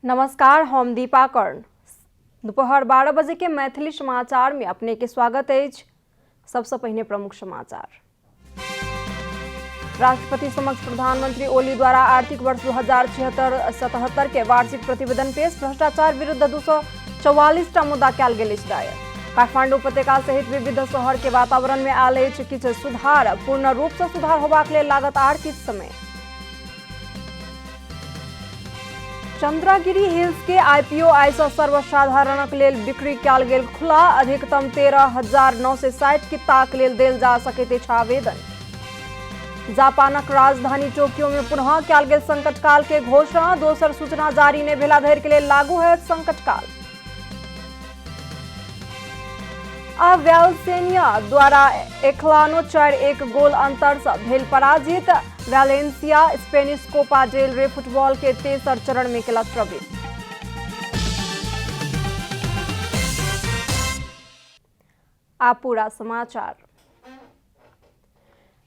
नमस्कार, हम दीपा कर्ण। दोपहर 12 बजे के मैथिली समाचार में अपने के स्वागत है। सबसे पहले प्रमुख समाचार। राष्ट्रपति समक्ष प्रधानमंत्री ओली द्वारा आर्थिक वर्ष 2076-77 के वार्षिक प्रतिवेदन पेश। भ्रष्टाचार विरुद्ध 244 मुद्दा कयल गेल दायर। काठमांडू उपत्यका सहित विविध शहर के वातावरण में आयल अछि किछु सुधार। पूर्ण रूप से सुधार होबाक लेल लागत आर किछु समय। चंद्रगिरी हिल्स के आईपीओ आइ सँ सर्वसाधारणक लेल बिक्री कयल गेल खुला। अधिकतम 13,960 किताक लेल देल जा सकैत अछि आवेदन। जापानक राजधानी टोक्यो में पुनः कयल गेल संकट काल के घोषणा। दोसर सूचना जारी नहि भेला धरि के लेल लागू होयत संकट काल। आ वैलेंसिया द्वारा एकलानो 4-1 गोल अंतर से भेल पराजित। वैलेंसिया स्पेनिश कोपा डेल रे फुटबॉल के तेसर चरण में केलक प्रवेश। आ पूरा समाचार।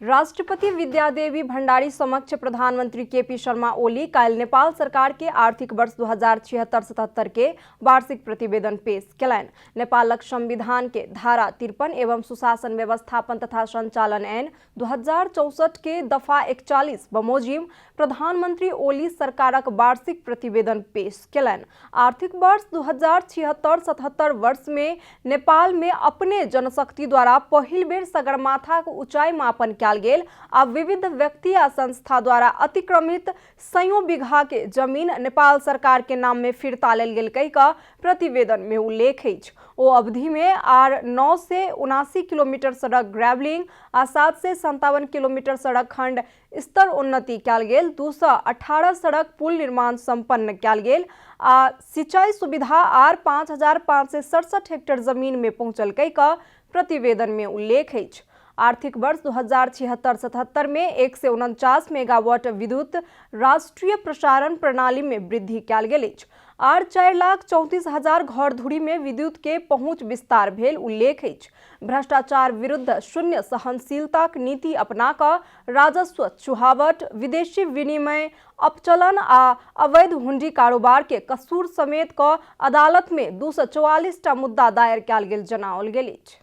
राष्ट्रपति विद्यादेवी भंडारी समक्ष प्रधानमंत्री केपी शर्मा ओली काल्हि नेपाल सरकार के आर्थिक वर्ष 2076-77 के वार्षिक प्रतिवेदन पेश केलनि। नेपालक संविधान के धारा 53 एवं सुशासन व्यवस्थापन तथा संचालन ऐन 2064 के दफा 41 बमोजिम प्रधानमंत्री ओली सरकारक वार्षिक प्रतिवेदन पेश केलनि। आर्थिक वर्ष 2076-77 वर्ष में नेपाल में अपने जनशक्ति द्वारा पहिल बेर सगरमाथाक ऊंचाई मापन गेल आ विविध व्यक्ति आ संस्था द्वारा अतिक्रमित सैयों बीघा के जमीन नेपाल सरकार के नाम में फिरता लेल गेल कहि कऽ प्रतिवेदन में उल्लेख अछि। ओ अवधि में आर 979 किलोमीटर सड़क ग्रेवलिंग आ 757 किलोमीटर सड़क खंड स्तर उन्नति कयल गेल। 218 सड़क पुल निर्माण संपन्न कयल गेल आ सिंचाई सुविधा आर 5,567 हेक्टेयर जमीन में पहुंचल कहि कऽ प्रतिवेदन में उल्लेख अछि। आर्थिक वर्ष 2076-77 में 149 मेगावाट विद्युत राष्ट्रीय प्रसारण प्रणाली में वृद्धि कयल गेल अछि। आर 4,34,000 घर धुरी में विद्युत के पहुंच विस्तार भेल उल्लेख अछि। भ्रष्टाचार विरुद्ध शून्य सहनशीलताक नीति अपना कऽ राजस्व चुहावट, विदेशी विनिमय अपचलन आ अवैध हुंडी कारोबार के कसूर समेत कऽ अदालत में 244 मुद्दा दायर कयल गेल जनाओल गेल अछि।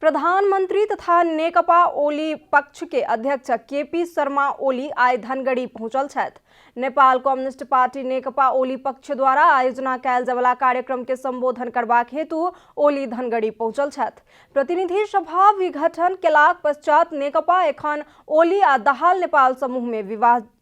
प्रधानमंत्री तथा नेकपा ओली पक्ष के अध्यक्ष केपी शर्मा ओली आइ धनगढ़ी पहुंचल छथि। नेपाल कम्युनिस्ट पार्टी नेकपा ओली पक्ष द्वारा आयोजना कयल जायवला कार्यक्रम के संबोधन करबाक हेतु ओली धनगढ़ी पहुंचल छथि। प्रतिनिधि सभा विघटन केलाक पश्चात नेकपा एखन ओली आ दाहाल नेपाल समूह में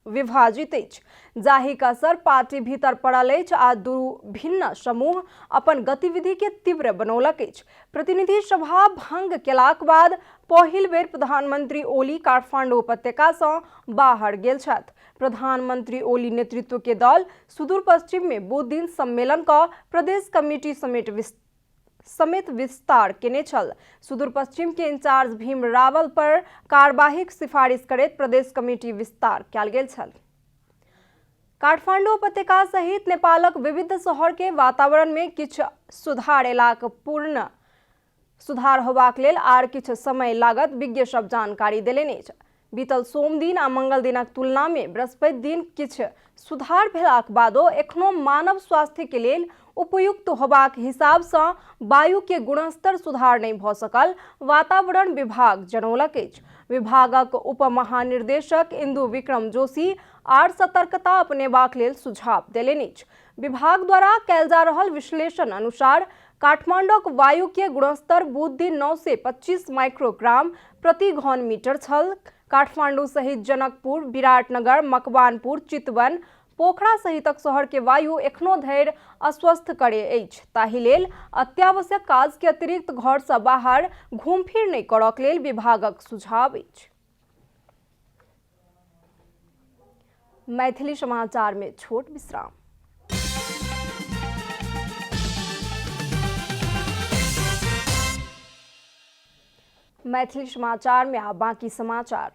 विभाजित अछि, जाहिक असर पार्टी भीतर पड़ल अछि आ दू भिन्न समूह अपन गतिविधि के तीव्र बनौलक अछि। प्रतिनिधि सभा भंग केलाक बाद पहिल बेर प्रधानमंत्री ओली काठमांडू उपत्यका सँ बाहर गेल छथि। प्रधानमंत्री ओली नेतृत्व के दल सुदूर पश्चिम में बुध दिन सम्मेलन का प्रदेश कमेटी समेत विस्तार केने छल। सुदूर पश्चिम के इंचार्ज भीम रावल पर कार्यवाहीक सिफारिश करैत प्रदेश कमेटी विस्तार कयल गेल छल। काठमांडू उपत्यका सहित नेपालक विविध शहर के वातावरण में किछु सुधार एलाक पूर्ण सुधार होबाक लेल आर किछु समय लागत विज्ञ सब जानकारी देलनि अछि। बीतल सोम दिन आ मंगल दिनक तुलना में बृहस्पति दिन किछु सुधार भेलाक बादो एखनो मानव स्वास्थ्य के लेल उपयुक्त होबाक हिसाब सँ वायु के गुणस्तर सुधार नहि भऽ सकल वातावरण विभाग जनौलक अछि। विभागक उप महानिर्देशक इंदु विक्रम जोशी आर सतर्कता अपनेबाक लेल सुझाव देलनि अछि। विभाग द्वारा कयल जा रहल विश्लेषण अनुसार काठमांडूक वायु के गुणस्तर बुध दिन 925 माइक्रोग्राम प्रति घन मीटर छल। काठमांडू सहित जनकपुर, विराटनगर, मकवानपुर, चितवन, पोखरा सहितक शहर के वायु एखनो धरि अस्वस्थ करे अछि। ताहि लेल अत्यावश्यक काज के अतिरिक्त घर से बाहर घूमफिर नहि करक लेल विभागक सुझाव अछि। मैथिली समाचार में छोट विश्राम। मैथिली समाचार में आ बाकी समाचार।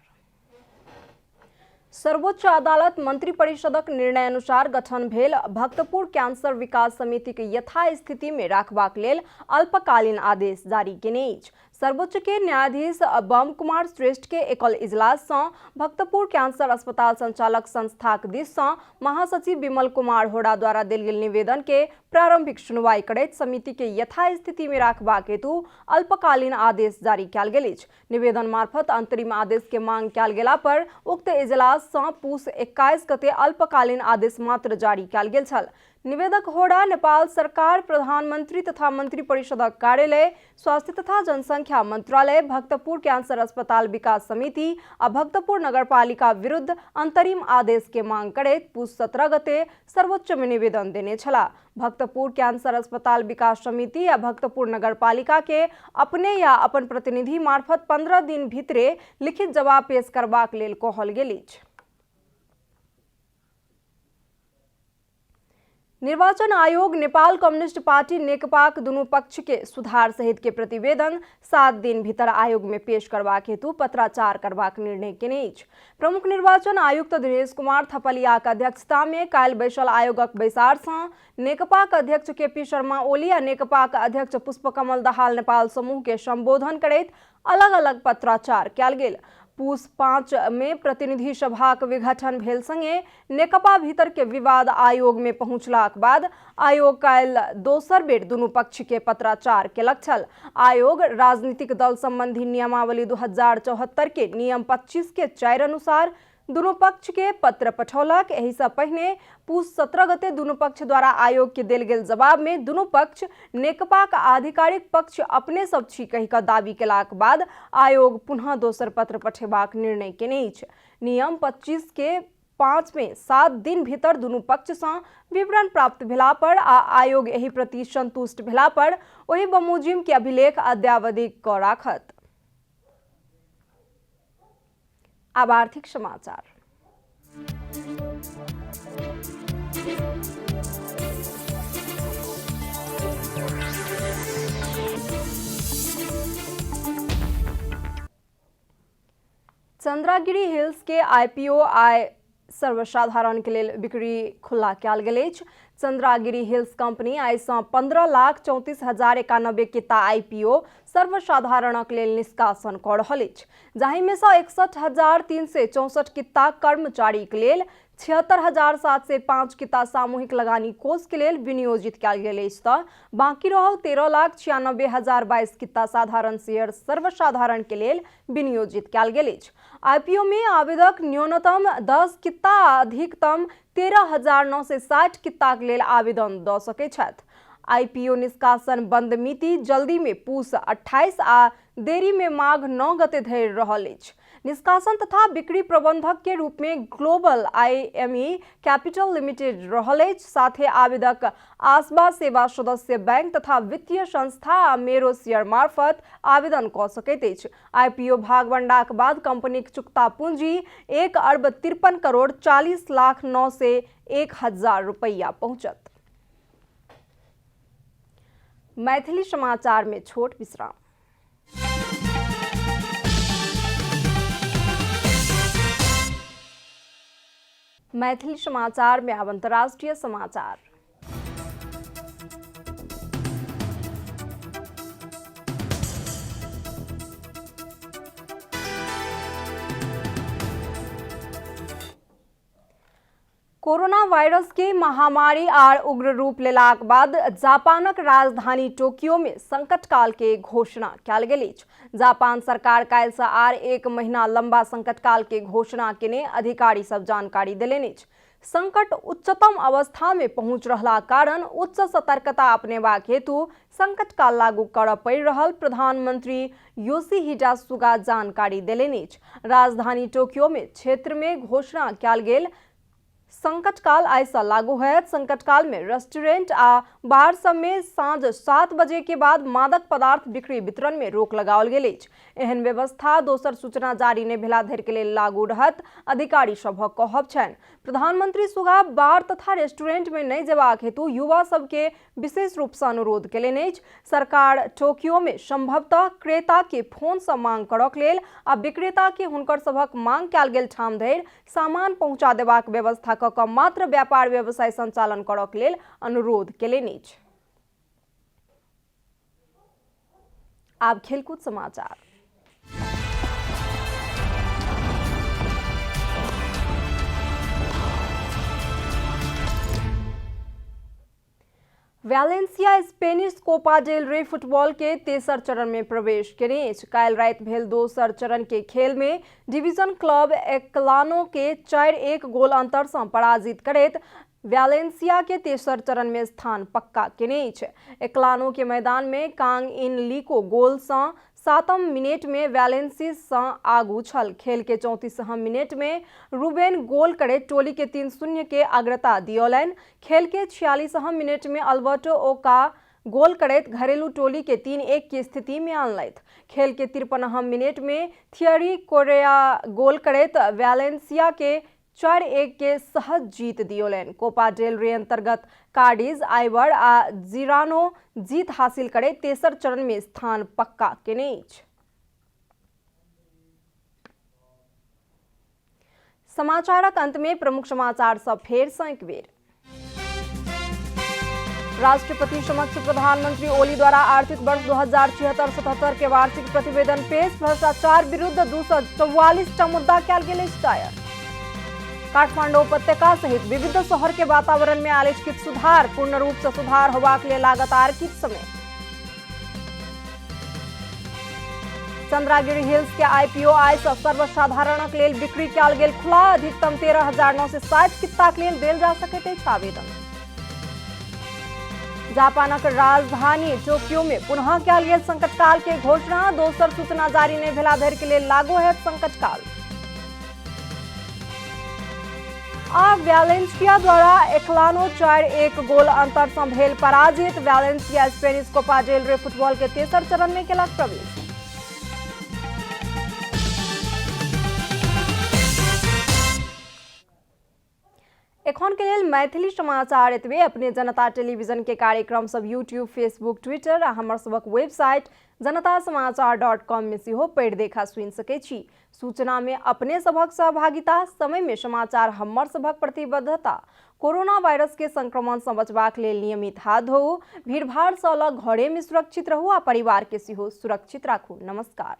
सर्वोच्च अदालत मंत्री परिषदक निर्णय अनुसार गठन भेल भक्तपुर कैंसर विकास समिति के यथास्थिति में राखबाक लेल अल्पकालीन आदेश जारी केने अछि। सर्वोच्च के न्यायाधीश बम कुमार श्रेष्ठ के एकल इजलास से भक्तपुर कैंसर अस्पताल संचालक संस्थाक दिस से महासचिव विमल कुमार होड़ा द्वारा देल गेल निवेदन के प्रारंभिक सुनवाई करैत समिति के यथास्थिति में राखबाक हेतु अल्पकालीन आदेश जारी कयल गेल अछि। निवेदन मार्फत अंतरिम आदेश के मांग कयल गेला पर उक्त इजलास से पूस 21 गते अल्पकालीन आदेश मात्र जारी कयल गेल छल। निवेदक होड़ा नेपाल सरकार, प्रधानमंत्री तथा मंत्री परिषदक कार्यालय, स्वास्थ्य तथा जनसंख्या मंत्रालय, भक्तपुर कैंसर अस्पताल विकास समिति आ भक्तपुर नगरपालिका विरुद्ध अंतरिम आदेश के मांग करैत पूस 17 गते सर्वोच्च में निवेदन देने छला। भक्तपुर कैंसर अस्पताल विकास समिति या भक्तपुर नगरपालिका के अपने या अपन प्रतिनिधि मार्फत 15 दिन भीतरे लिखित जवाब पेश करबाक लेल कहल गेल अछि। निर्वाचन आयोग नेपाल कम्युनिस्ट पार्टी नेकपाक दुनू पक्ष के सुधार सहित के प्रतिवेदन 7 दिन भीतर आयोग में पेश करबाक हेतु पत्राचार करबाक निर्णय केने अछि। प्रमुख निर्वाचन आयुक्त धीरेश कुमार थपलियाक अध्यक्षता में काल्हि बैसल आयोगक बैसार सँ नेकपाक अध्यक्ष केपी शर्मा ओली आ नेकपाक अध्यक्ष पुष्पकमल दाहाल नेपाल समूह के संबोधन करैत अलग अलग पत्राचार कयल गेल। पूस 5 में प्रतिनिधि सभाक विघटन भेल संगे नेकपा भीतर के विवाद आयोग में पहुंचलाक बाद आयोग काल्हि दोसर बेर दुनू पक्ष के पत्राचार केलक छल। आयोग राजनीतिक दल संबंधी नियमावली 2074 के नियम 25 के 4 अनुसार दुनू पक्ष के पत्र पठौलक। एहि से पहिने पूस 17 गते दुनू पक्ष द्वारा आयोग के देल गेल जवाब में दुनू पक्ष नेकपा का आधिकारिक पक्ष अपने सब छी कहि कऽ दावी केलाक बाद आयोग पुनः दोसर पत्र पठेबाक निर्णय केने अछि। नियम 25 के 5 में 7 दिन भीतर दुनू पक्ष से विवरण प्राप्त भेला पर आ आयोग एहि प्रति संतुष्ट भेला पर ओहि बमोजिम के अभिलेख अद्यावधि कऽ राखत। अब आर्थिक समाचार। चंद्रागिरी हिल्स के आईपीओ आय सर्वसाधारण के लेल बिक्री खुला कयल गेल अछि। चंद्रागिरी हिल्स कंपनी आइ सँ 15,34,091 किता आईपीओ सर्वसाधारणक लेल निष्कासन कऽ रहल अछि, जाहि में सँ 61,364 किता कर्मचारीक लेल, 76,705 किता सामूहिक लगानी कोष के लेल विनियोजित कयल गेल अछि तऽ बाकी रहल 13,96,022 किता साधारण शेयर सर्वसाधारण के लेल विनियोजित कयल गेल अछि। आईपीओ में आवेदक न्यूनतम 10 किता आ अधिकतम 13,960 किताक लेल आवेदन दऽ सकैत छथि। आईपीओ निष्कासन बंद मिति जल्दी में पूस 28 आ देरी में माघ 9 गते धरि रहल अछि। निष्कासन तथा बिक्री प्रबंधक के रूप में ग्लोबल आईएमई कैपिटल लिमिटेड रहल अछि। साथे आवेदक आसबा सेवा सदस्य बैंक तथा वित्तीय संस्था आ मेरो शेयर मार्फत आवेदन कऽ सकैत अछि। आईपीओ भागवंडाक बाद कंपनीक चुकता पूंजी 1,53,40,09,01,000 रुपया पहुंचत। मैथिली समाचार में छोट विश्राम। मैथिली समाचार में अब अंतर्राष्ट्रीय समाचार। कोरोना वायरस के महामारी आर उग्र रूप लेलाक बाद जापानक राजधानी टोक्यो में संकट काल के घोषणा कयल गेल अछि। जापान सरकार काल्हि से आर 1 महीना लंबा संकट काल के घोषणा केने अधिकारी सब जानकारी देलनि अछि। संकट उच्चतम अवस्था में पहुंच रहला कारण उच्च सतर्कता अपनेबाक हेतु संकट काल लागू करऽ पड़ि रहल प्रधानमंत्री योशिहिडे सुगा जानकारी देलनि अछि। राजधानी टोक्यो में क्षेत्र में घोषणा कयल गेल संकट काल आइ सँ लागू होयत। संकट काल में रेस्टोरेंट आ बार सब में साँझ 7 बजे के बाद मादक पदार्थ बिक्री वितरण में रोक लगाओल गेल अछि। एहन व्यवस्था दोसर सूचना जारी नहि भेला धरि के लेल लागू रहत, अधिकारी सभक कहब छनि। प्रधानमंत्री सुगा बार तथा रेस्टोरेंट में नहीं जेबाक हेतु युवा सब के विशेष रूप से अनुरोध केलनि अछि। सरकार टोक्यो में संभवतः क्रेता के फोन से मांग करक लेल आ विक्रेता के हुनकर सभक मांग कयल गेल ठाम धरि सामान पहुंचा देबाक व्यवस्था कऽ कऽ मात्र व्यापार व्यवसाय संचालन करक लेल अनुरोध केलनि अछि। अब खेलकूद समाचार। वैलेंसिया स्पेनिश कोपा डेल रे फुटबॉल के तेसर चरण में प्रवेश करें। काल रात भेल दोसर चरण के खेल में डिवीजन क्लब एक्लानो के 4-1 गोल अंतर से पराजित करैत वैलेंसिया के तेसर चरण में स्थान पक्का केने छै। एक्लानो के मैदान में कांग इन लीको गोल से 7 मिनट में वैलेंसिया से आगू छल। खेल के 34 मिनट में रूबेन गोल करे टोली के 3-0 के अग्रता दियोलन। खेल के 46 मिनट में अल्बर्टो ओका गोल करैत घरेलू टोली के 3-1 की स्थिति में आनलैथ। खेल के 53 मिनट में थियरी कोरेया गोल करैत वैलेंसिया के 4-1 के सहज जीत दियोलन। कोपा डेल रे अंतर्गत कार्डिज, आइवर आ जिरानो जीत हासिल करे तेसर चरण में स्थान पक्का केने अछि। समाचारक अंत में प्रमुख समाचार सब फेर सँ एक बेर। राष्ट्रपति समक्ष प्रधानमंत्री ओली द्वारा आर्थिक वर्ष 2076-77 के वार्षिक प्रतिवेदन पेश। भ्रष्टाचार विरुद्ध 244 टा मुद्दा कयल गेल अछि दायर। काठमांडू उपत्यका सहित विविध शहर के वातावरण में आलोचित सुधार, पूर्ण रूप से सुधार होबाक लेल लागत आर्थिक समय। चंद्रागिरी हिल्स के आईपीओ आइ से सर्वसाधारणक लेल बिक्री कयल गेल खुला। अधिकतम 13,960 कित्ताक लेल देल जा सकैत अछि आवेदन। जापानक राजधानी टोक्यो में पुनः कयल गेल संकटकाल के घोषणा। दोसर सूचना जारी नहि भेला धरि के लेल लागू होयत संकटकाल। आ वैलेंसिया द्वारा एक्लानो 4-1 गोल अंतर से भेल पराजित। वैलेंसिया स्पेनिश कोपा डेल रे फुटबॉल के तेसर चरण में केलक प्रवेश। एखन के लेल मैथिली समाचार एतबे। अपने जनता टेलीविजन के कार्यक्रम सब यूट्यूब, फेसबुक, ट्विटर आ हमर सबक वेबसाइट जनतासमाचार.com में सेहो पढ़ि देखा सुनि सकै छी। सूचना में अपने सबक सहभागिता, समय में समाचार हमर सबक प्रतिबद्धता। कोरोना वायरस के संक्रमण से बचबाक लेल नियमित हाथ धोऊ, भीड़भाड़ से अलग घरे में सुरक्षित रहू आ परिवार के सेहो सुरक्षित राखू। नमस्कार।